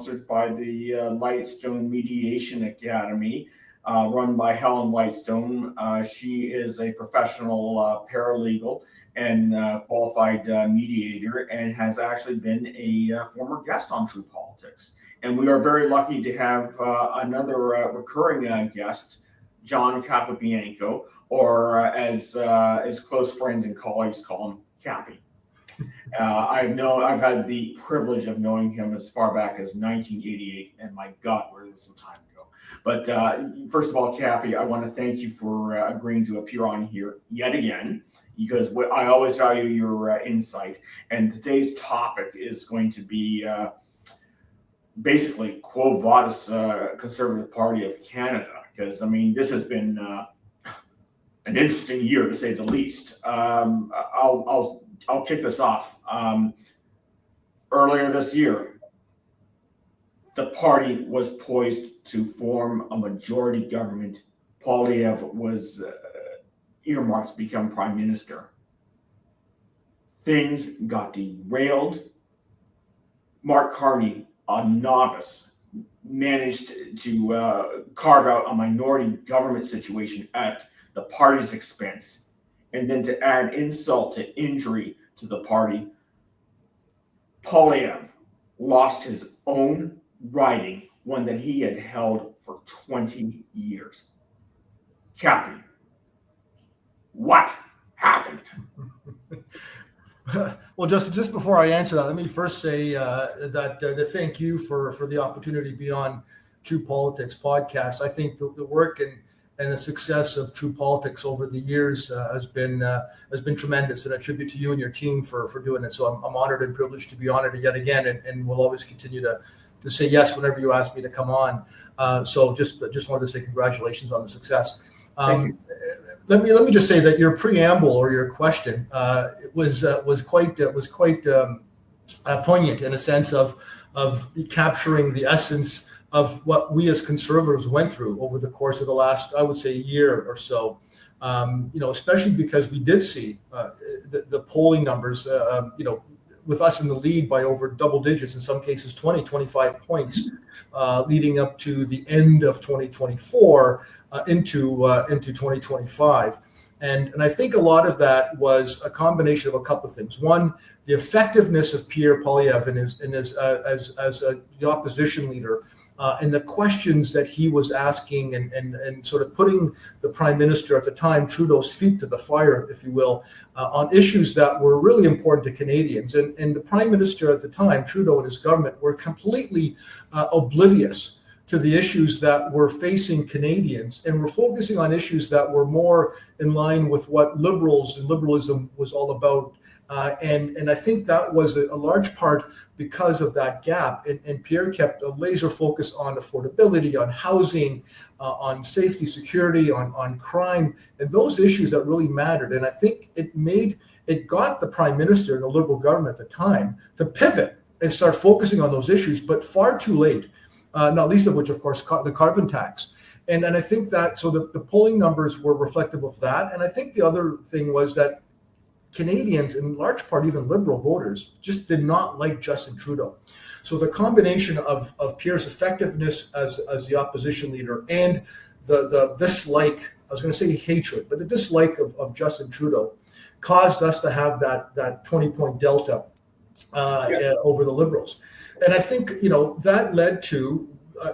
sponsored by the Lightstone Mediation Academy, run by Helen Lightstone. She is a professional paralegal and qualified mediator, and has actually been a former guest on True Politics. And we are very lucky to have another recurring guest, John Capobianco, or as close friends and colleagues call him, Cappy. I've had the privilege of knowing him as far back as 1988, and my God, where was some time ago. But first of all, Cappy, I want to thank you for agreeing to appear on here yet again, because I always value your insight. And today's topic is going to be basically Quo Vadis Conservative Party of Canada, because I mean this has been an interesting year to say the least. I'll kick this off. Earlier this year, the party was poised to form a majority government. Poilievre was earmarked to become prime minister. Things got derailed. Mark Carney, a novice, managed to carve out a minority government situation at the party's expense. And then to add insult to injury to the party, Poilievre lost his own riding, one that he had held for 20 years. Cappy, what happened? Well, Justin, just before I answer that, let me first say that to thank you for the opportunity to be on True Politics podcast. I think the work and the success of True Politics over the years has been tremendous, and I attribute to you and your team for doing it. So I'm honored and privileged to be on it yet again, and will always continue to say yes whenever you ask me to come on. So just wanted to say congratulations on the success. Thank you. Let me just say that your preamble or your question was quite poignant in a sense of capturing the essence of what we as conservatives went through over the course of the last, I would say, year or so. Especially because we did see the polling numbers, with us in the lead by over double digits, in some cases 20, 25 points, leading up to the end of 2024 into 2025. And I think a lot of that was a combination of a couple of things. One, the effectiveness of Pierre Poilievre as the opposition leader, and the questions that he was asking and sort of putting the prime minister at the time, Trudeau's feet to the fire, if you will, on issues that were really important to Canadians. And the prime minister at the time, Trudeau and his government, were completely oblivious to the issues that were facing Canadians, and were focusing on issues that were more in line with what liberals and liberalism was all about. And I think that was a large part because of that gap. And Pierre kept a laser focus on affordability, on housing, on safety, security, on crime, and those issues that really mattered. And I think it got the prime minister and the Liberal government at the time to pivot and start focusing on those issues, but far too late, not least of which, of course, the carbon tax. And I think that, so the polling numbers were reflective of that. And I think the other thing was that Canadians, in large part even Liberal voters, just did not like Justin Trudeau. So the combination of Pierre's effectiveness as the opposition leader and the dislike, I was going to say hatred, but the dislike of Justin Trudeau caused us to have that 20-point delta over the Liberals. And I think, that led to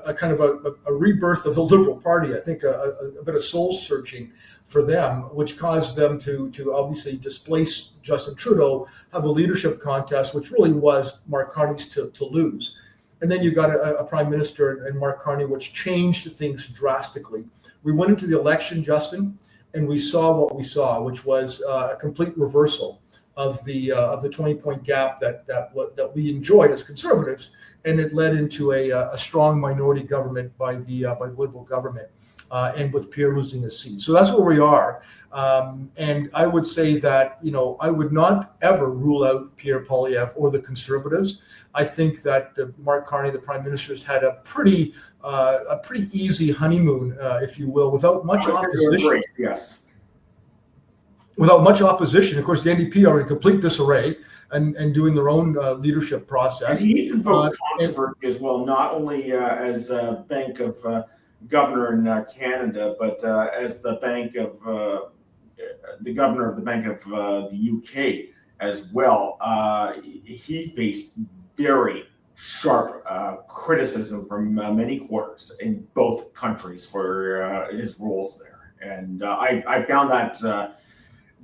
a kind of a rebirth of the Liberal Party. I think a bit of soul searching for them, which caused them to obviously displace Justin Trudeau, have a leadership contest, which really was Mark Carney's to lose. And then you got a prime minister and Mark Carney, which changed things drastically. We went into the election, Justin, and we saw what we saw, which was a complete reversal of the 20-point gap that we enjoyed as conservatives, and it led into a strong minority government by the Liberal government. And with Pierre losing his seat. So that's where we are. And I would say that, I would not ever rule out Pierre Poilievre or the Conservatives. I think that Mark Carney, the Prime Minister, has had a pretty easy honeymoon, if you will, without much opposition. Yes. Without much opposition. Of course, the NDP are in complete disarray. and doing their own leadership process. And he's invoked And controversy as well, not only as a Bank of Governor in Canada, but as the governor of the Bank of the UK as well. He faced very sharp criticism from many quarters in both countries for his roles there, and I found that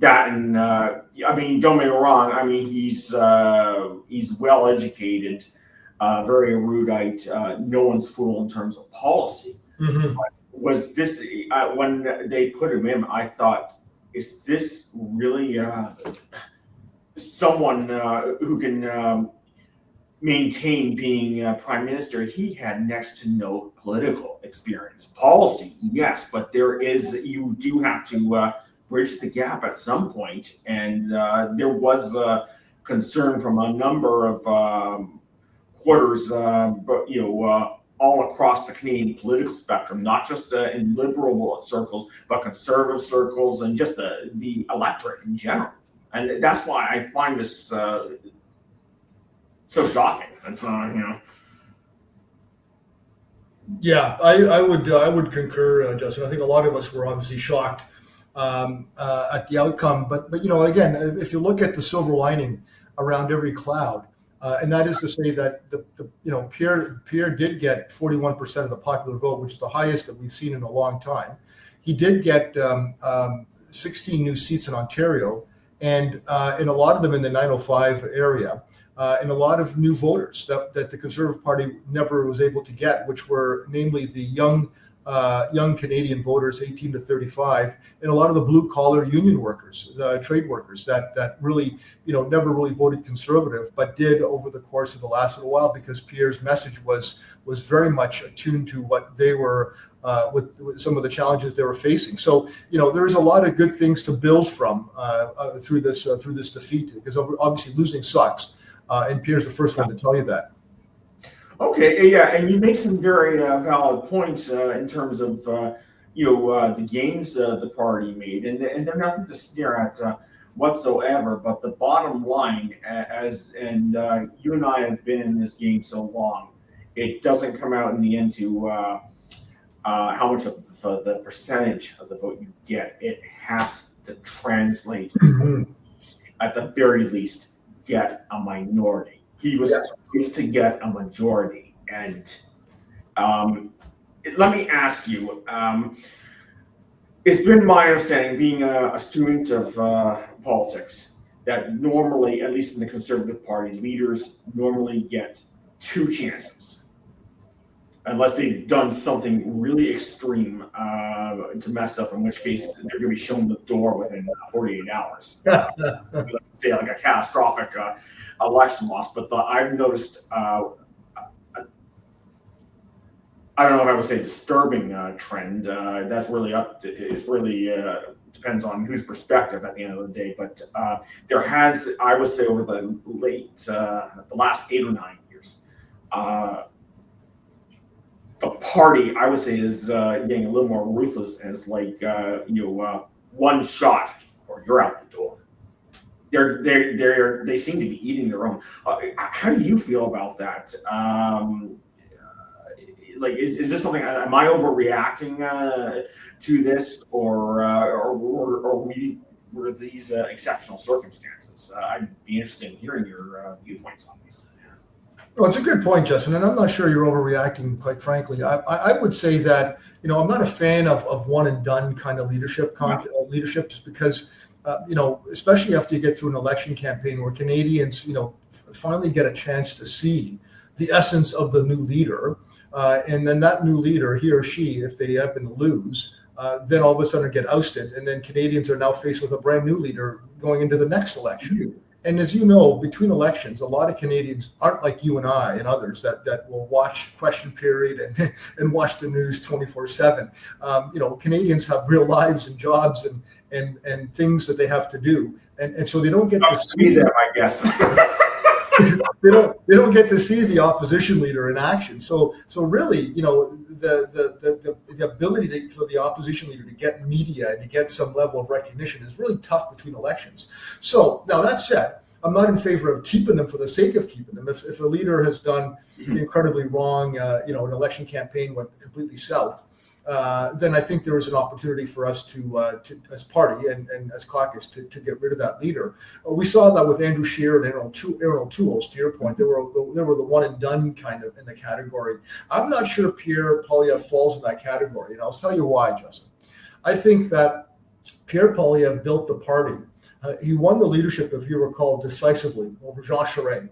and I mean, don't get me wrong. I mean, he's well educated, very erudite. No one's fool in terms of policy. mm-hmm. Was this when they put him in? I thought, is this really someone who can maintain being prime minister? He had next to no political experience. Policy, yes, but you do have to bridge the gap at some point, and there was concern from a number of quarters, but all across the Canadian political spectrum, not just in liberal circles, but conservative circles, and just the electorate in general. And that's why I find this so shocking. It's Yeah, I would concur, Justin. I think a lot of us were obviously shocked at the outcome, but again, if you look at the silver lining around every cloud, and that is to say that Pierre did get 41% of the popular vote, which is the highest that we've seen in a long time. He did get 16 new seats in Ontario, and in a lot of them in the 905 area, and a lot of new voters that the Conservative Party never was able to get, which were namely the young Canadian voters, 18 to 35, and a lot of the blue collar union workers, the trade workers that really, never really voted Conservative, but did over the course of the last little while, because Pierre's message was very much attuned to what they were, with some of the challenges they were facing. So, there's a lot of good things to build from through this defeat, because obviously losing sucks, and Pierre's the first one to tell you that. Okay, yeah, and you make some very valid points in terms of the gains the party made, and they're nothing to sneer at whatsoever. But the bottom line, you and I have been in this game so long, it doesn't come out in the end to how much of the percentage of the vote you get. It has to translate, at the very least, get a minority. He was supposed to get a majority. And let me ask you, it's been my understanding, being a student of politics, that normally, at least in the Conservative Party, leaders normally get two chances, unless they've done something really extreme to mess up, in which case they're going to be shown the door within 48 hours. Say like a catastrophic election loss. But I've noticed, I don't know if I would say disturbing trend. That's really it's really depends on whose perspective at the end of the day. But there has, I would say, over the last 8 or 9 years, the party, I would say, is getting a little more ruthless, as like one shot or you're out the door. They seem to be eating their own. How do you feel about that? Is this something? Am I overreacting to this, or were these exceptional circumstances? I'd be interested in hearing your viewpoints on these. Well, it's a good point, Justin, and I'm not sure you're overreacting, quite frankly. I would say that, I'm not a fan of one and done kind of leadership, just because, especially after you get through an election campaign where Canadians, finally get a chance to see the essence of the new leader, and then that new leader, he or she, if they happen to lose, then all of a sudden get ousted, and then Canadians are now faced with a brand new leader going into the next election. And as you know, between elections, a lot of Canadians aren't like you and I and others that will watch Question Period and watch the news 24/7. Canadians have real lives and jobs and things that they have to do, and so they don't get to see them, I guess. they don't get to see the opposition leader in action. So really, the ability for the opposition leader to get media and to get some level of recognition is really tough between elections. So now that said, I'm not in favor of keeping them for the sake of keeping them. If a leader has done incredibly wrong, an election campaign went completely south, then I think there is an opportunity for us to as party and as caucus, to get rid of that leader. We saw that with Andrew Scheer and Aaron O'Toole. To your point, they were the one and done kind of in the category. I'm not sure Pierre Poilievre falls in that category, and I'll tell you why, Justin. I think that Pierre Poilievre built the party. He won the leadership, if you recall, decisively over Jean Charest.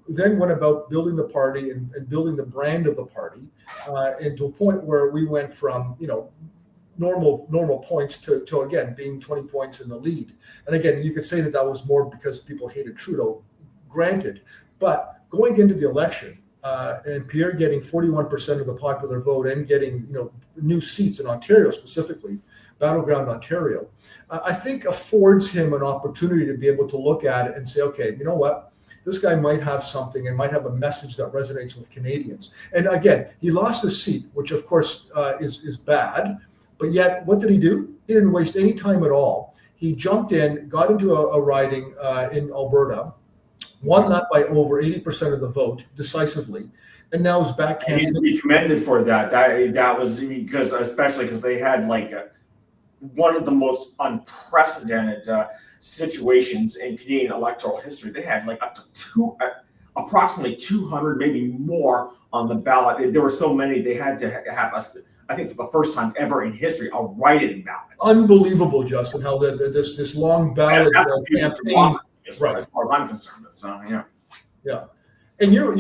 Then went about building the party and building the brand of the party, and to a point where we went from normal points to again being 20 points in the lead. And again, you could say that was more because people hated Trudeau, granted. But going into the election, and Pierre getting 41% of the popular vote and getting new seats in Ontario, specifically battleground Ontario, I think affords him an opportunity to be able to look at it and say, okay, you know what? This guy might have something and might have a message that resonates with Canadians. And again, he lost his seat, which of course is bad. But yet, what did he do? He didn't waste any time at all. He jumped in, got into a riding in Alberta, won that by over 80% of the vote decisively, and now is back. And he's to be commended for that. That was especially because they had one of the most unprecedented situations in Canadian electoral history. They had up to approximately 200, maybe more on the ballot. There were so many, they had to have us, I think for the first time ever in history, a write-in ballot. Unbelievable, Justin, how this long ballot campaign. As far as I'm concerned. Yeah. And you're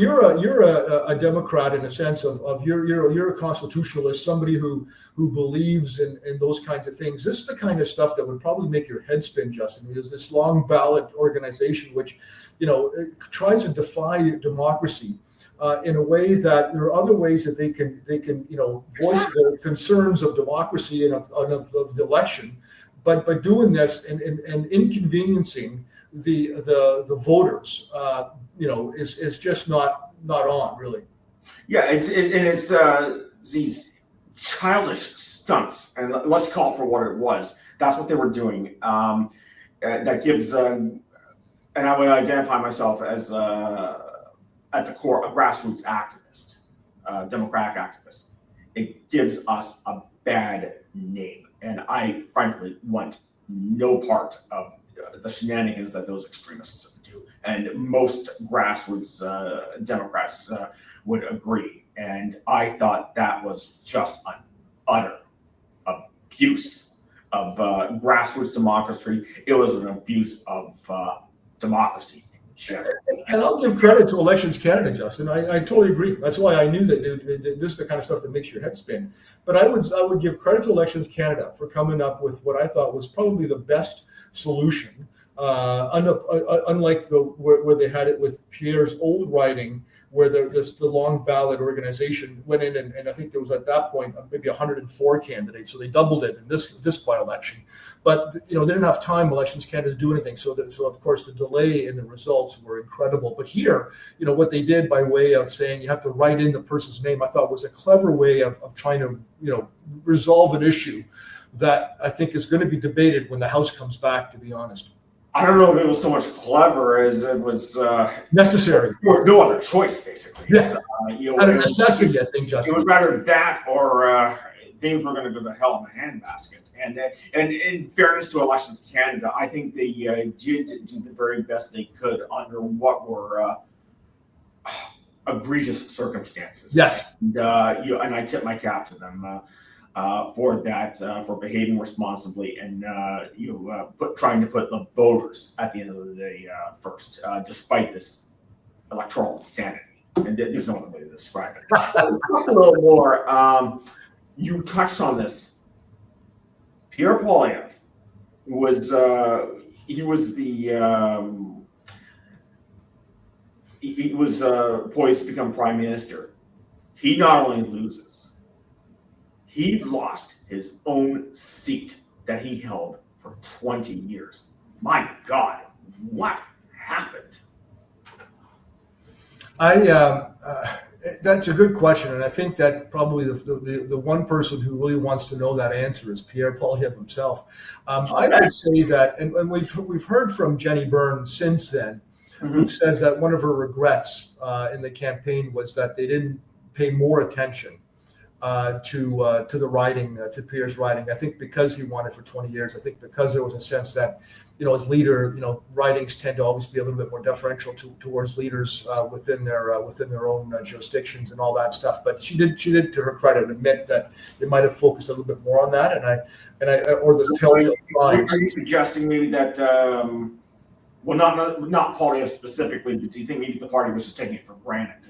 a Democrat in a sense of you're a constitutionalist, somebody who believes in those kinds of things. This is the kind of stuff that would probably make your head spin, Justin, because this long ballot organization, which it tries to defy democracy in a way that there are other ways that they can voice the concerns of democracy and of the election, but by doing this and inconveniencing the voters, is just not on, really. Yeah, it's these childish stunts, and let's call it for what it was. That's what they were doing. That gives, and I would identify myself as at the core a grassroots activist, democratic activist. It gives us a bad name, and I frankly want no part of the shenanigans that those extremists do, and most grassroots Democrats would agree. And I thought that was just an utter abuse of grassroots democracy. It was an abuse of democracy in general. And I'll give credit to Elections Canada, Justin. I totally agree. That's why I knew that this is the kind of stuff that makes your head spin. But I would give credit to Elections Canada for coming up with what I thought was probably the best solution, unlike where they had it with Pierre's old writing, where the long ballot organization went in and I think there was at that point maybe 104 candidates, so they doubled it in this by-election. But they didn't have time, Elections Canada, to do anything. So of course the delay in the results were incredible. But here, what they did by way of saying you have to write in the person's name, I thought was a clever way of trying to resolve an issue that I think is going to be debated when the House comes back, to be honest. I don't know if it was so much clever as it was necessary. There was no other choice, basically. Yes. Out of necessity, I think, Justin. It was rather that or things were going to go to hell in the handbasket. And in fairness to Elections Canada, I think they did do the very best they could under what were egregious circumstances. Yes. And I tip my cap to them for that, for behaving responsibly and trying to put the voters at the end of the day first, despite this electoral insanity. And there's no other way to describe it. Talk a little more. You touched on this. Pierre Poilievre was poised to become prime minister. He not only loses, he lost his own seat that he held for 20 years. My God, what happened? That's a good question, and I think that probably the one person who really wants to know that answer is Pierre Poilievre himself. I would say that, and we've heard from Jenny Byrne since then, who says that one of her regrets in the campaign was that they didn't pay more attention to the writing, to Pierre's writing. I think because he won it for 20 years. I think because there was a sense that, as leader, writings tend to always be a little bit more deferential towards leaders within their own jurisdictions and all that stuff. But she did, to her credit, admit that they might have focused a little bit more on that. Or the telltale signs. Are you suggesting maybe that, well, not Poilievre specifically, but do you think maybe the party was just taking it for granted?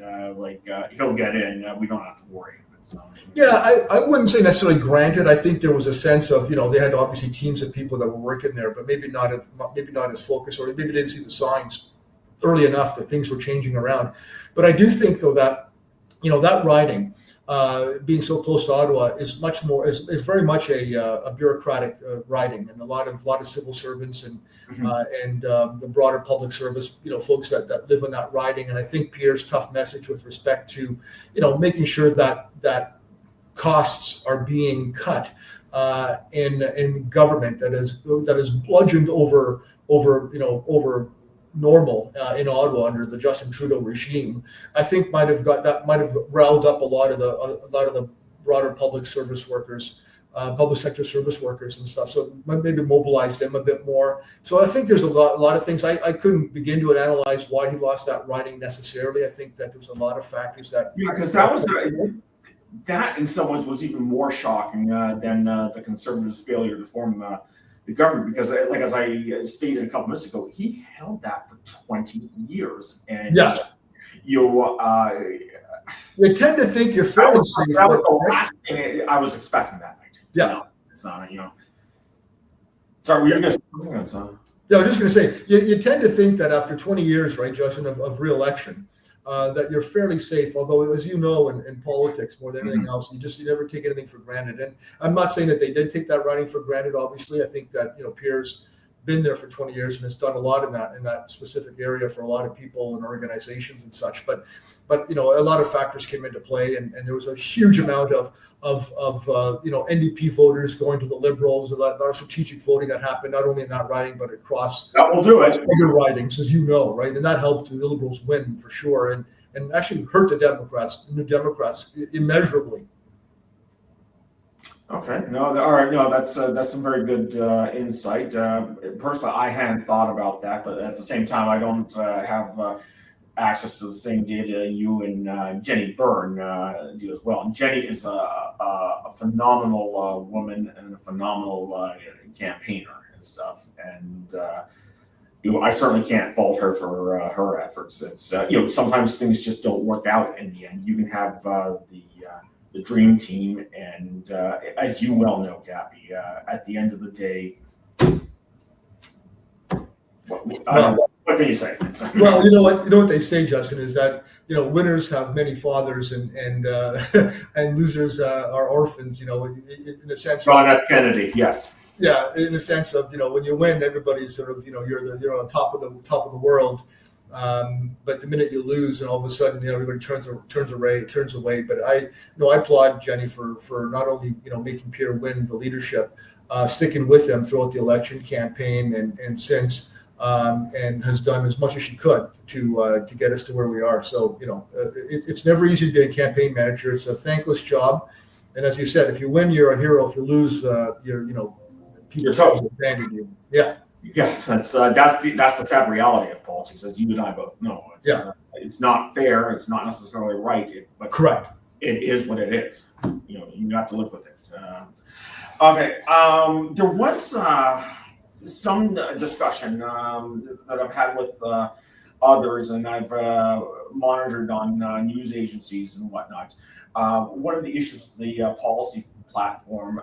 He'll get in, we don't have to worry. Yeah, I wouldn't say necessarily granted. I think there was a sense of, they had obviously teams of people that were working there, but maybe not as focused, or maybe they didn't see the signs early enough that things were changing around. But I do think, though, that that riding, being so close to Ottawa, is much more is very much a bureaucratic riding, and a lot of civil servants and the broader public service, folks that live in that riding. And I think Pierre's tough message with respect to, making sure that costs are being cut in government that is bludgeoned over normal in Ottawa under the Justin Trudeau regime, I think might have riled up a lot of the broader public service workers, public sector service workers and stuff. So maybe mobilize them a bit more. So I think there's a lot of things. I couldn't begin to analyze why he lost that riding necessarily. I think that there's a lot of factors that. Yeah, because that in some ways was even more shocking than the Conservatives' failure to form the government, because as I stated a couple minutes ago, he held that for 20 years. And you tend to think you're fairly safe. That was the last thing I was expecting that night. Yeah. It's not, Sorry, were you going to say? Yeah, I was just going to say, you tend to think that after 20 years, right, Justin, of re-election, that you're fairly safe. Although, as you know, in politics, more than anything else, you never take anything for granted. And I'm not saying that they did take that riding for granted. Obviously, I think that Pierre's been there for 20 years and has done a lot in that specific area for a lot of people and organizations and such. But a lot of factors came into play, and there was a huge amount of NDP voters going to the Liberals. A lot of strategic voting that happened not only in that riding but across that will do it. Other ridings, as you know, right? And that helped the Liberals win for sure, and actually hurt the New Democrats immeasurably. Okay, no, all right, no, that's some very good insight. Personally, I hadn't thought about that, but at the same time, I don't have access to the same data you and Jenny Byrne do as well. And Jenny is a phenomenal woman and a phenomenal campaigner and stuff. And I certainly can't fault her for her efforts. It's sometimes things just don't work out in the end. You can have the dream team, and as you well know, Gabby, at the end of the day, what can you say? Well, you know what they say, Justin, is that winners have many fathers, and losers are orphans. In a sense. John F. Kennedy, yes. Yeah, in a sense of when you win, everybody's sort of you're on top of the world. But the minute you lose, and all of a sudden, everybody turns away. But I applaud Jenny for not only making Pierre win the leadership, sticking with them throughout the election campaign and since, and has done as much as she could to get us to where we are. So it's never easy to be a campaign manager. It's a thankless job, and as you said, if you win, you're a hero. If you lose, people abandon you. Yeah. Yeah, that's the sad reality of politics, as you and I both know. It's not fair. It's not necessarily right. But correct. It is what it is. You have to live with it. Okay. There was some discussion that I've had with others, and I've monitored on news agencies and whatnot. One of the issues, the policy platform,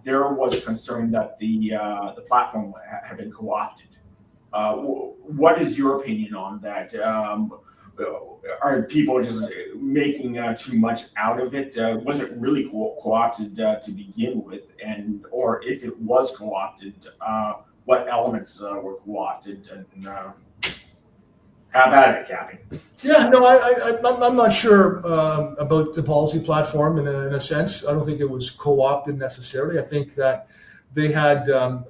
there was concern that the platform had been co-opted. What is your opinion on that? Are people just making too much out of it? Was it really co-opted to begin with? Or if it was co-opted, what elements were co-opted? And Have at it, Cappy. Yeah, no, I'm not sure about the policy platform in a sense. I don't think it was co-opted necessarily. I think that they had kind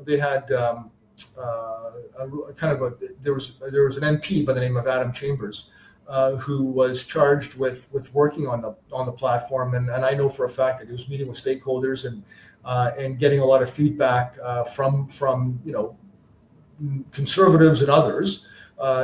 of there was an MP by the name of Adam Chambers who was charged with working on the platform, and I know for a fact that he was meeting with stakeholders and getting a lot of feedback from conservatives and others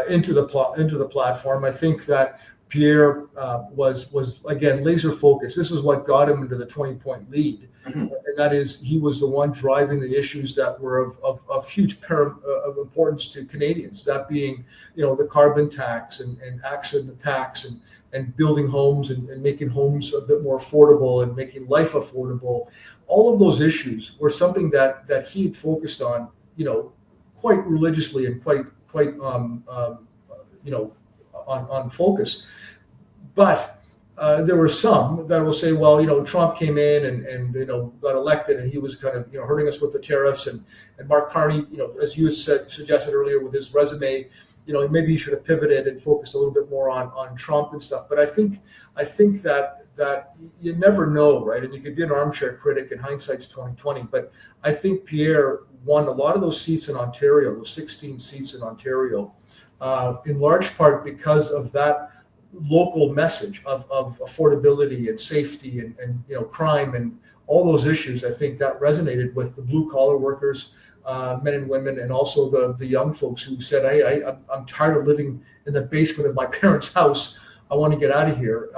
into the platform. I think that Pierre was again laser focused. This is what got him into the 20-point lead, and that is he was the one driving the issues that were of huge of importance to Canadians. That being, the carbon tax and accident tax and building homes and making homes a bit more affordable and making life affordable. All of those issues were something that he had focused on, quite religiously and quite on focus. But there were some that will say, well, Trump came in and got elected, and he was kind of hurting us with the tariffs, and Mark Carney, as you suggested earlier with his resume, maybe he should have pivoted and focused a little bit more on Trump and stuff. But I think that you never know, right? And you could be an armchair critic, and hindsight's 2020. But I think Pierre won a lot of those seats in Ontario, those 16 seats in Ontario, in large part because of that local message of affordability and safety and crime and all those issues. I think that resonated with the blue collar workers, men and women, and also the young folks who said, "Hey, I'm tired of living in the basement of my parents' house. I want to get out of here."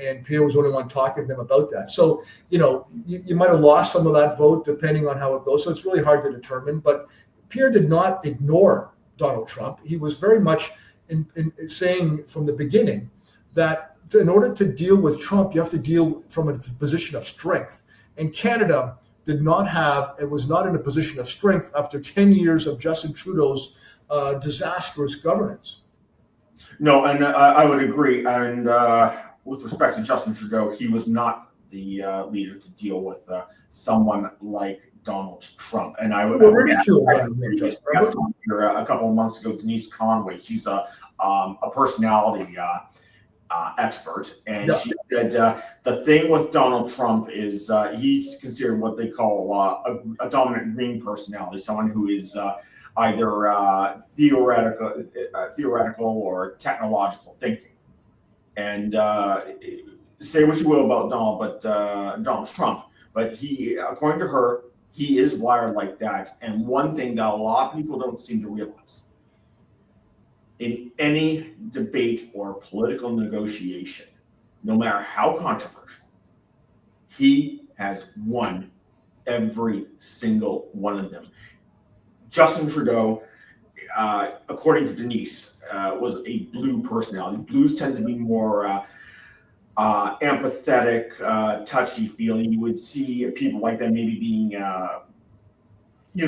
And Pierre was the only one talking to them about that. So, you might have lost some of that vote depending on how it goes. So it's really hard to determine. But Pierre did not ignore Donald Trump. He was very much in saying from the beginning that in order to deal with Trump, you have to deal from a position of strength. And Canada was not in a position of strength after 10 years of Justin Trudeau's disastrous governance. No, and I would agree. And with respect to Justin Trudeau, he was not the leader to deal with someone like Donald Trump. And I would ridicule a couple of months ago, Denise Conway. She's a personality expert, and she said the thing with Donald Trump is he's considered what they call a dominant green personality, someone who is either theoretical or technological thinking. And say what you will about Donald Trump, but he, according to her, he is wired like that. And one thing that a lot of people don't seem to realize, in any debate or political negotiation, no matter how controversial, he has won every single one of them. Justin Trudeau, according to Denise, was a blue personality. Blues tend to be more empathetic, touchy-feely. You would see people like that maybe being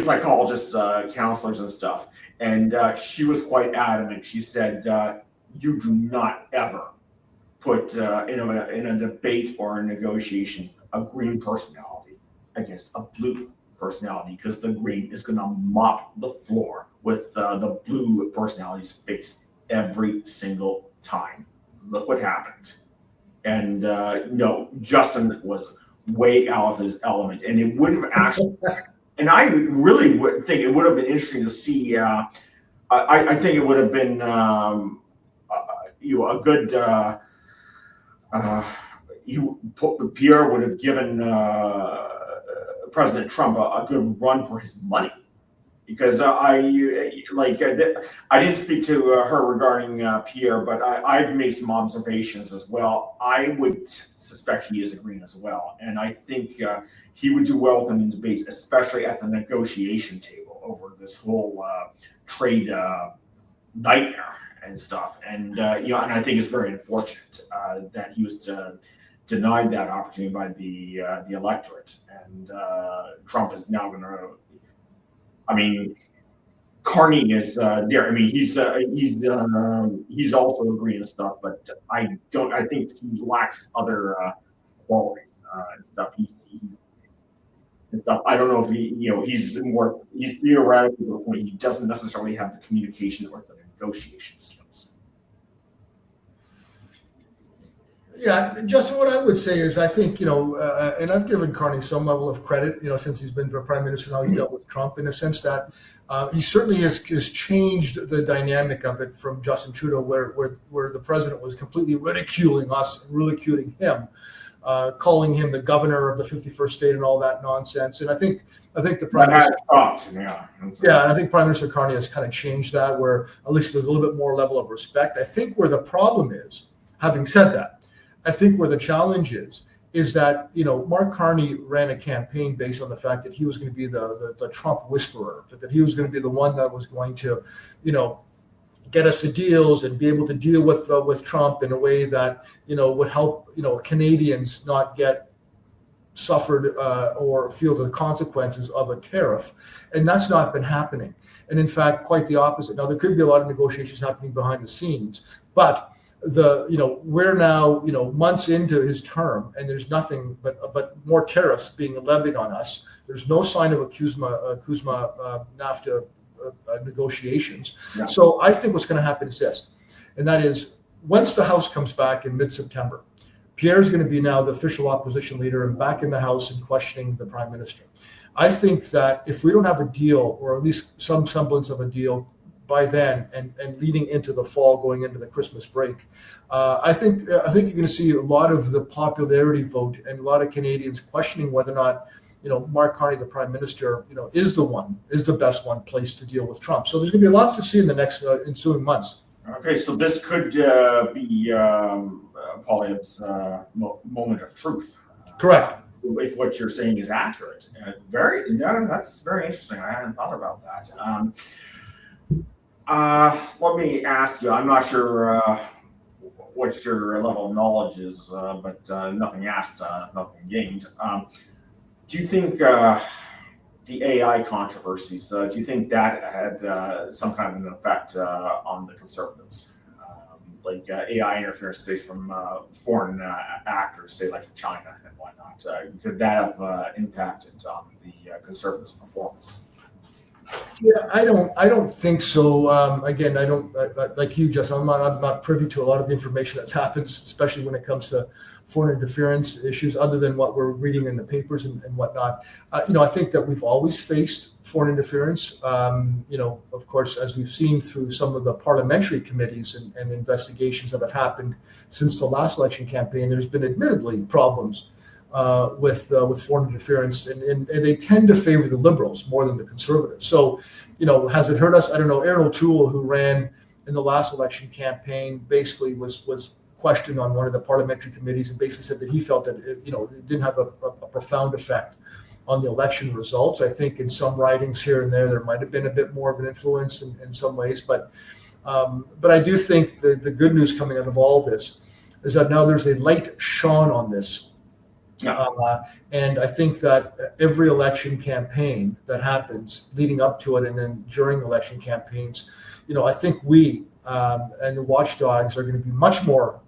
psychologists, counselors, and stuff. And she was quite adamant. She said, "You do not ever put in a debate or a negotiation a green personality against a blue personality, because the green is going to mop the floor with the blue personality's face every single time. Look what happened." And no, Justin was way out of his element, and it would have actually. And I really would think it would have been interesting to see. I think it would have been a good. Pierre would have given President Trump a good run for his money, because I didn't speak to her regarding Pierre, but I've made some observations as well. I would suspect he is a green as well, and I think he would do well with him in debates, especially at the negotiation table over this whole trade nightmare and stuff. And and I think it's very unfortunate that he was denied that opportunity by the electorate, and Trump is now going to. I mean, Carney is there. I mean, he's also a green and stuff, but I think he lacks other qualities and stuff. And stuff. I don't know if he's theoretical, but he doesn't necessarily have the communication or the negotiation skills. Yeah, Justin, what I would say is I think, and I've given Carney some level of credit, since he's been prime minister, how he dealt with Trump, in the sense that he certainly has changed the dynamic of it from Justin Trudeau, where the president was completely ridiculing us and ridiculing him, calling him the governor of the 51st state and all that nonsense. And I think the prime minister stopped. Yeah, and I think Prime Minister Carney has kind of changed that, where at least there's a little bit more level of respect. I think where the problem is, having said that, I think where the challenge is that, Mark Carney ran a campaign based on the fact that he was going to be the Trump whisperer, that he was going to be the one that was going to, get us to deals and be able to deal with Trump in a way that, would help, Canadians not get suffered or feel the consequences of a tariff. And that's not been happening. And in fact, quite the opposite. Now, there could be a lot of negotiations happening behind the scenes, but we're now, months into his term, and there's nothing but more tariffs being levied on us. There's no sign of a CUSMA NAFTA negotiations. Yeah. So I think what's going to happen is this, and that is, once the House comes back in mid-September, Pierre's going to be now the official opposition leader and back in the House and questioning the prime minister. I think that if we don't have a deal, or at least some semblance of a deal by then, and leading into the fall, going into the Christmas break, I think you're going to see a lot of the popularity vote and a lot of Canadians questioning whether or not, Mark Carney, the prime minister, is the best one placed to deal with Trump. So there's going to be lots to see in the next ensuing months. Okay, so this could be Poilievre's moment of truth. Correct. If what you're saying is accurate. That's very interesting. I hadn't thought about that. Let me ask you, I'm not sure what your level of knowledge is, but nothing asked, nothing gained. Do you think the AI controversies, do you think that had some kind of an effect on the Conservatives? Like AI interference, say, from foreign actors, say, like from China and whatnot. Could that have impacted on the Conservatives' performance? Yeah, I don't think so. Again, I don't like you, Justin. I'm not privy to a lot of the information that's happened, especially when it comes to foreign interference issues, other than what we're reading in the papers and whatnot. I think that we've always faced foreign interference. Of course, as we've seen through some of the parliamentary committees and investigations that have happened since the last election campaign, there's been admittedly problems with foreign interference, and they tend to favor the Liberals more than the Conservatives. So, has it hurt us? I don't know. Aaron O'Toole, who ran in the last election campaign, basically was questioned on one of the parliamentary committees, and basically said that he felt that it didn't have a profound effect on the election results. I think in some writings here and there might have been a bit more of an influence in some ways, but I do think the good news coming out of all this is that now there's a light shone on this. Yeah. And I think that every election campaign that happens leading up to it and then during election campaigns, I think we and the watchdogs are going to be much more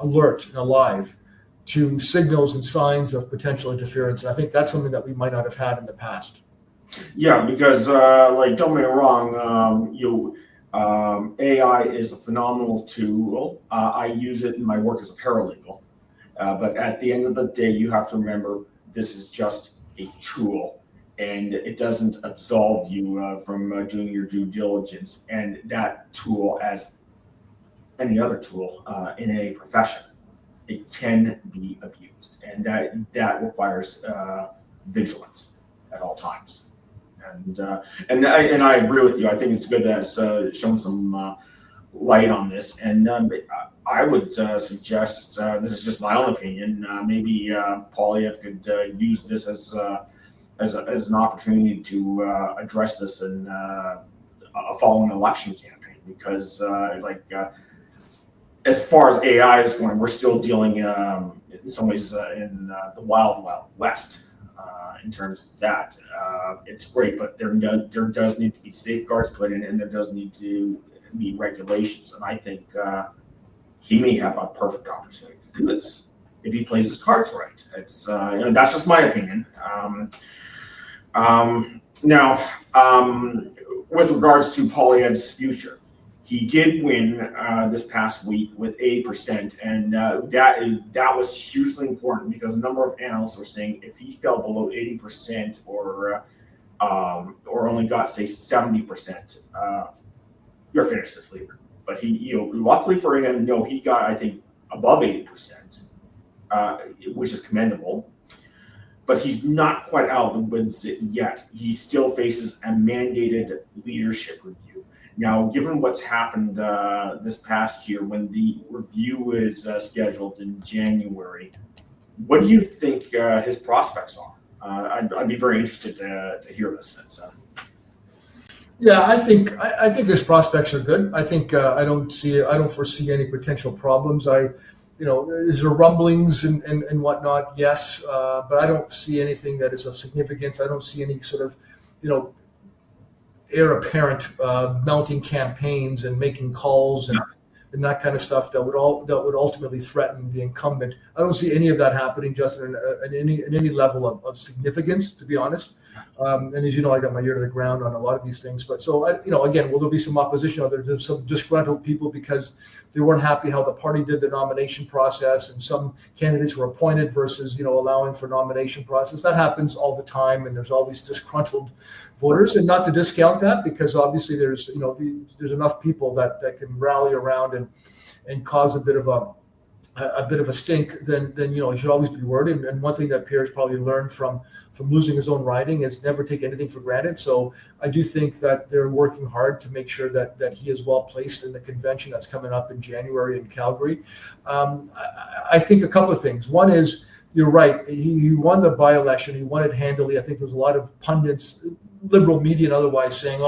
alert and alive to signals and signs of potential interference. And I think that's something that we might not have had in the past. Yeah, because don't get me wrong, AI is a phenomenal tool. I use it in my work as a paralegal. But at the end of the day, you have to remember this is just a tool, and it doesn't absolve you from doing your due diligence. And that tool, as any other tool in a profession, it can be abused, and that requires vigilance at all times. And I agree with you. I think it's good that it's shown some light on this, and I would suggest, this is just my own opinion, maybe Poilievre could use this as an opportunity to address this in a following election campaign, because as far as AI is going, we're still dealing in some ways in the wild west in terms of that. It's great, but there does need to be safeguards put in, and there does need to be regulations, and I think he may have a perfect opportunity to do this if he plays his cards right. It's that's just my opinion. Now, with regards to Poilievre's future, He did win this past week with 80%, and that was hugely important because a number of analysts were saying if he fell below 80% or only got say 70%, you're finished as leader. But he, luckily for him, no, he got I think above 80%, which is commendable. But he's not quite out of the woods yet. He still faces a mandated leadership review. Now, given what's happened this past year, when the review is scheduled in January, what do you think his prospects are? I'd be very interested to hear this. Yeah, I think his prospects are good. I think I don't foresee any potential problems. Is there rumblings and whatnot? Yes, but I don't see anything that is of significance. I don't see any sort of, heir apparent mounting campaigns and making calls and that kind of stuff that would ultimately threaten the incumbent. I don't see any of that happening, Justin, at any level of significance, to be honest. And as you know, I got my ear to the ground on a lot of these things. But so, again, will there be some opposition? There's some disgruntled people because they weren't happy how the party did the nomination process, and some candidates were appointed versus, allowing for nomination process. That happens all the time, and there's always disgruntled voters. And not to discount that, because obviously there's enough people that can rally around and cause a bit of a stink, then you should always be worried. And one thing that Pierre's probably learned from losing his own riding is never take anything for granted. So I do think that they're working hard to make sure that he is well placed in the convention that's coming up in January in Calgary. I think a couple of things. One is, you're right, he won the by-election. He won it handily. I think there was a lot of pundits, liberal media and otherwise, saying,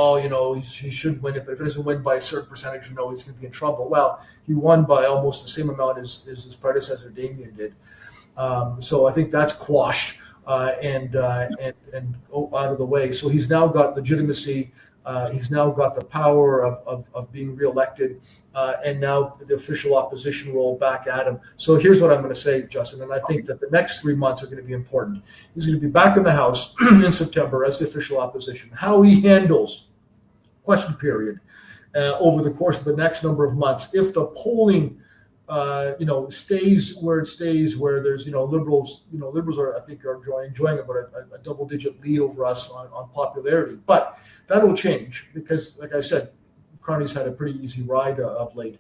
he should win it, but if it doesn't win by a certain percentage, he's going to be in trouble. Well, he won by almost the same amount as his predecessor Damien did. So I think that's quashed and out of the way. So he's now got legitimacy. He's now got the power of being reelected, and now the official opposition role back at him. So here's what I'm going to say, Justin, and I think that the next 3 months are going to be important. He's going to be back in the House in September as the official opposition. How he handles, question period, over the course of the next number of months, if the polling stays where it stays, where there's, liberals are, I think, are enjoying about a double-digit lead over us on popularity. But that'll change because, like I said, Carney's had a pretty easy ride of late.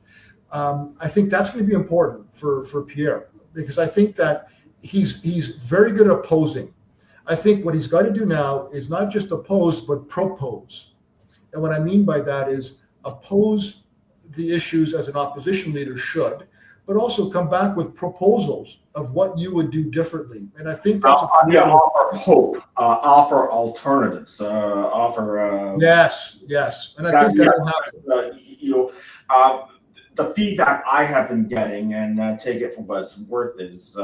I think that's going to be important for Pierre, because I think that he's very good at opposing. I think what he's got to do now is not just oppose, but propose. And what I mean by that is oppose the issues as an opposition leader should, but also come back with proposals of what you would do differently. And I think that's offer hope, offer alternatives, offer. Yes, and I think that will happen. The feedback I have been getting, and take it for what it's worth, is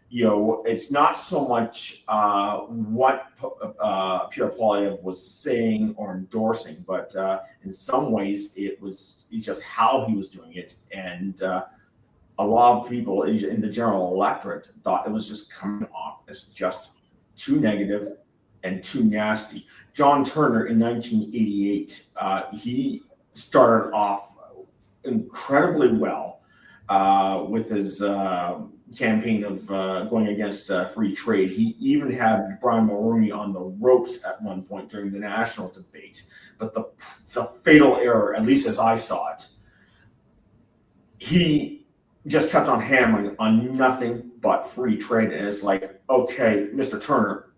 it's not so much what Pierre Poilievre was saying or endorsing, but in some ways it was just how he was doing it, and a lot of people in the general electorate thought it was just coming off as just too negative and too nasty. John Turner in 1988, he started off incredibly well with his campaign of going against free trade. He even had Brian Mulroney on the ropes at one point during the national debate. But the fatal error, at least as I saw it, he just kept on hammering on nothing but free trade. And it's like, okay, Mr. Turner,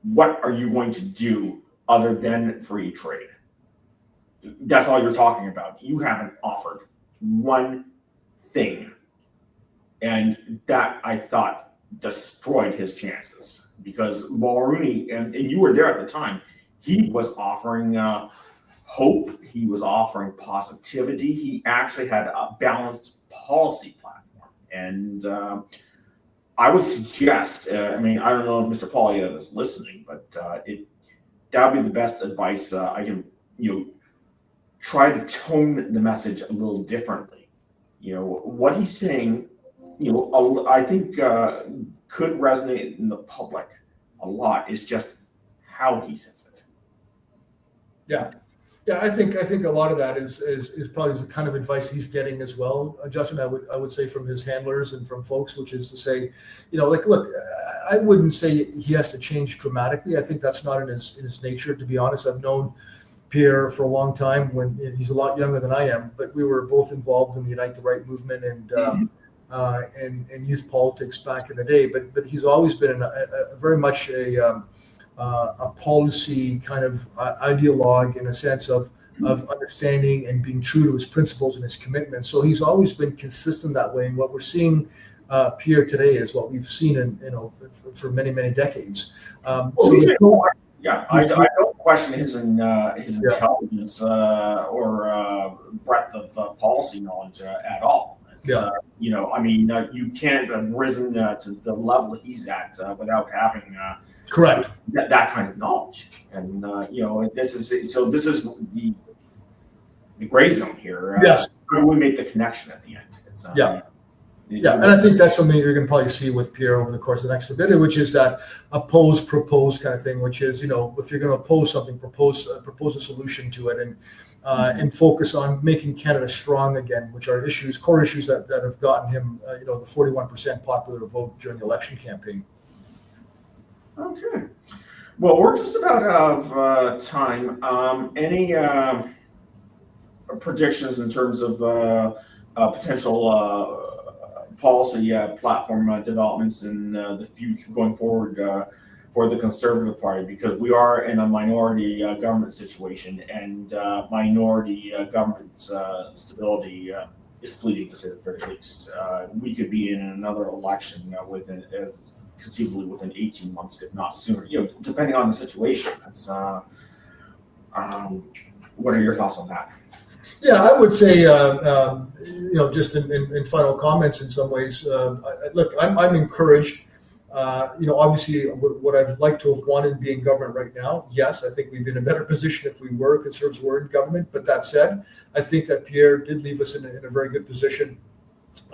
what are you going to do other than free trade? That's all you're talking about. You haven't offered one thing. And that, I thought, destroyed his chances, because Mulroney, and you were there at the time, he was offering hope. He was offering positivity. He actually had a balanced policy platform. And I would suggest, I don't know if Mr. Poilievre is listening, but that would be the best advice I can, try to tone the message a little differently. What he's saying, I think could resonate in the public a lot. Is just how he says it. Yeah. Yeah, I think a lot of that is probably the kind of advice he's getting as well, Justin. I would say from his handlers and from folks, which is to say, like, look, I wouldn't say he has to change dramatically. I think that's not in his nature, to be honest. I've known Pierre for a long time. When he's a lot younger than I am, but we were both involved in the Unite the Right movement and youth politics back in the day. But he's always been a very much a policy kind of ideologue in a sense of understanding and being true to his principles and his commitments. So he's always been consistent that way. And what we're seeing Pierre today is what we've seen for many decades. I don't question his intelligence or breadth of policy knowledge at all. You can't have risen to the level he's at without having correct that kind of knowledge. And this is the gray zone here. Yes, how do we make the connection at the end? And I think that's something you're going to probably see with Pierre over the course of the next bit, which is that propose kind of thing, which is, if you're going to oppose something, propose a solution to it, and focus on making Canada strong again, which are core issues that have gotten him, the 41% popular vote during the election campaign. Okay. Well, we're just about out of time. Any predictions in terms of potential policy platform developments in the future going forward for the Conservative Party, because we are in a minority government situation, and minority government stability is fleeting, to say the very least. We could be in another election conceivably within 18 months, if not sooner, depending on the situation. That's, what are your thoughts on that? Yeah, I would say, just in final comments, in some ways, look, I'm encouraged. Obviously, what I'd like to have wanted being in government right now, yes, I think we'd be in a better position if Conservatives were in government. But that said, I think that Pierre did leave us in a very good position,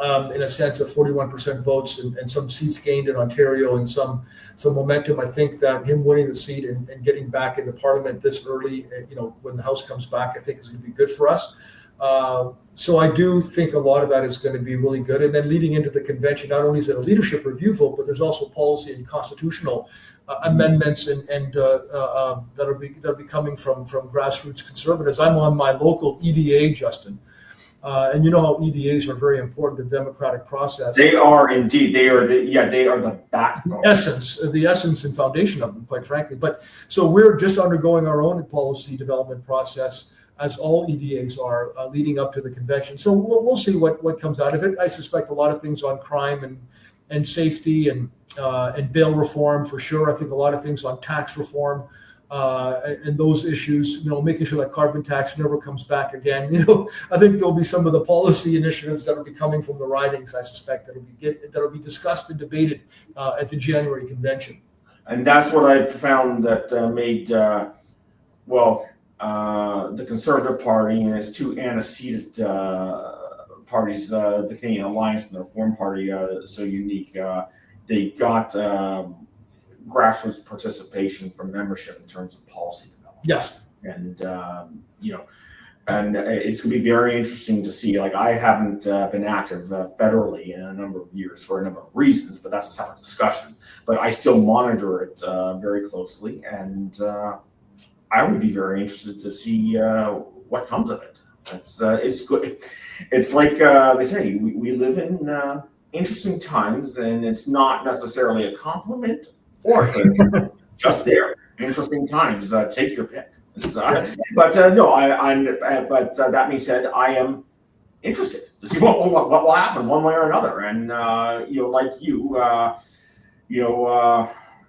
in a sense of 41% votes and some seats gained in Ontario and some momentum. I think that him winning the seat and getting back into Parliament this early, when the House comes back, I think is going to be good for us. So I do think a lot of that is going to be really good. And then leading into the convention, not only is it a leadership review vote, but there's also policy and constitutional amendments and that'll be coming from grassroots Conservatives. I'm on my local EDA, Justin. And you know how EDAs are very important to the democratic process. They are indeed. They are the backbone. The essence and foundation of them, quite frankly. But so we're just undergoing our own policy development process, as all EDAs are, leading up to the convention. So we'll see what comes out of it. I suspect a lot of things on crime and safety and bail reform for sure. I think a lot of things on tax reform. And those issues, making sure that carbon tax never comes back again. I think there'll be some of the policy initiatives that will be coming from the ridings. I suspect that'll be discussed and debated at the January convention. And that's what I've found that made the Conservative Party and its two antecedent parties, the Canadian Alliance and the Reform Party, so unique. They got grassroots participation from membership in terms of policy development. Yes. And, and it's going to be very interesting to see. Like, I haven't been active federally in a number of years for a number of reasons, but that's a separate discussion. But I still monitor it very closely, and I would be very interested to see what comes of it. It's good. It's like they say, we live in interesting times, and it's not necessarily a compliment or just there. Interesting times. Take your pick. But that being said, I am interested to see what will happen one way or another. And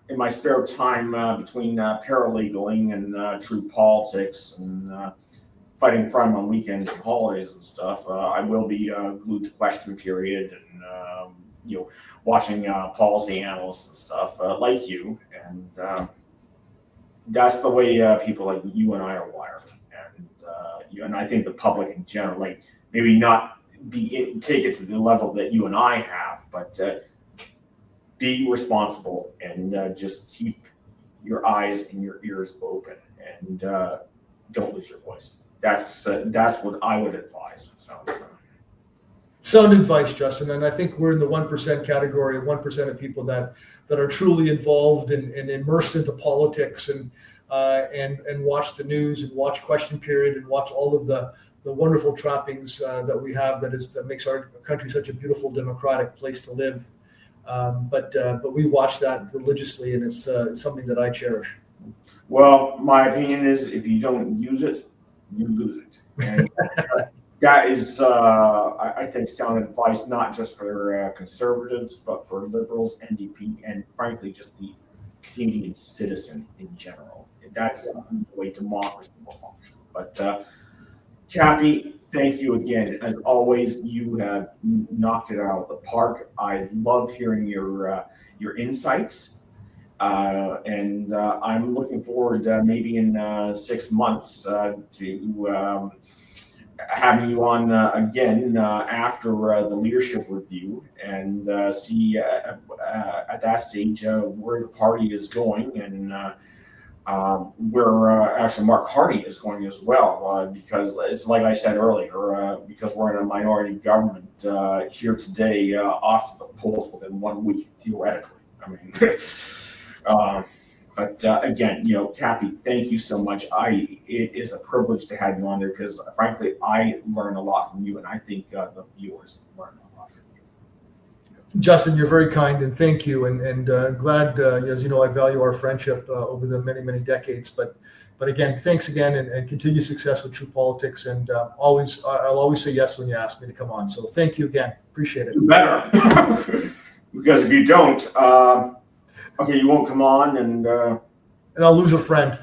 in my spare time between paralegaling and true politics and fighting crime on weekends and holidays and stuff, I will be glued to Question Period and watching policy analysts and stuff like you, and that's the way people like you and I are wired. And I think the public in general, like, maybe not take it to the level that you and I have, but be responsible and just keep your eyes and your ears open. And don't lose your voice. That's what I would advise. So. Sound advice, Justin. And I think we're in the 1% category of 1% of people that are truly involved and immersed into politics and watch the news and watch Question Period and watch all of the wonderful trappings that we have that makes our country such a beautiful democratic place to live. But we watch that religiously, and it's something that I cherish. Well, my opinion is if you don't use it, you lose it. And that is, I think, sound advice, not just for conservatives, but for liberals, NDP, and frankly, just the Canadian citizen in general. That's the way democracy will function. But Cappy, thank you again. As always, you have knocked it out of the park. I love hearing your insights. And I'm looking forward maybe in 6 months to having you on again after the leadership review and see at that stage where the party is going and where actually Mark Hardy is going as well, because it's like I said earlier, because we're in a minority government here today, off to the polls within 1 week, theoretically. I mean, but again, Cappy, thank you so much. It is a privilege to have you on there because, frankly, I learn a lot from you, and I think the viewers learn a lot from you. Justin, you're very kind, and thank you. And glad, as you know, I value our friendship over the many, many decades. But again, thanks again, and continued success with True Politics. And I'll always say yes when you ask me to come on. So thank you again. Appreciate it. You better, because if you don't, okay, you won't come on, and I'll lose a friend.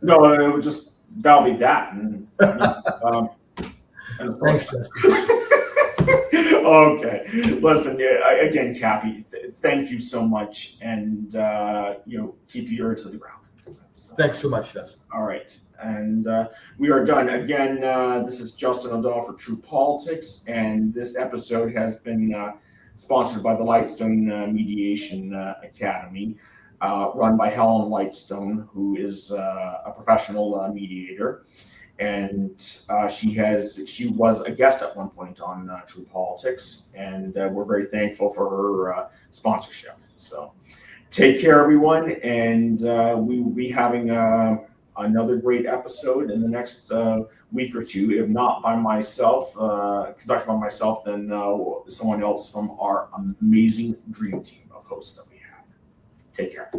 No, it would that'll be that. And thanks, Justin. Okay, listen. Again, Cappy, thank you so much, and keep your ear to the ground. Thanks so much, Justin. All right, and we are done. Again, this is Justin O'Donnell for True Politics, and this episode has been sponsored by the Lightstone Mediation Academy, run by Helen Lightstone, who is a professional mediator. And she was a guest at one point on True Politics, and we're very thankful for her sponsorship. So take care, everyone, and we will be having another great episode in the next week or two, if not by myself, conducted by myself, then someone else from our amazing dream team of hosts that we have. Take care.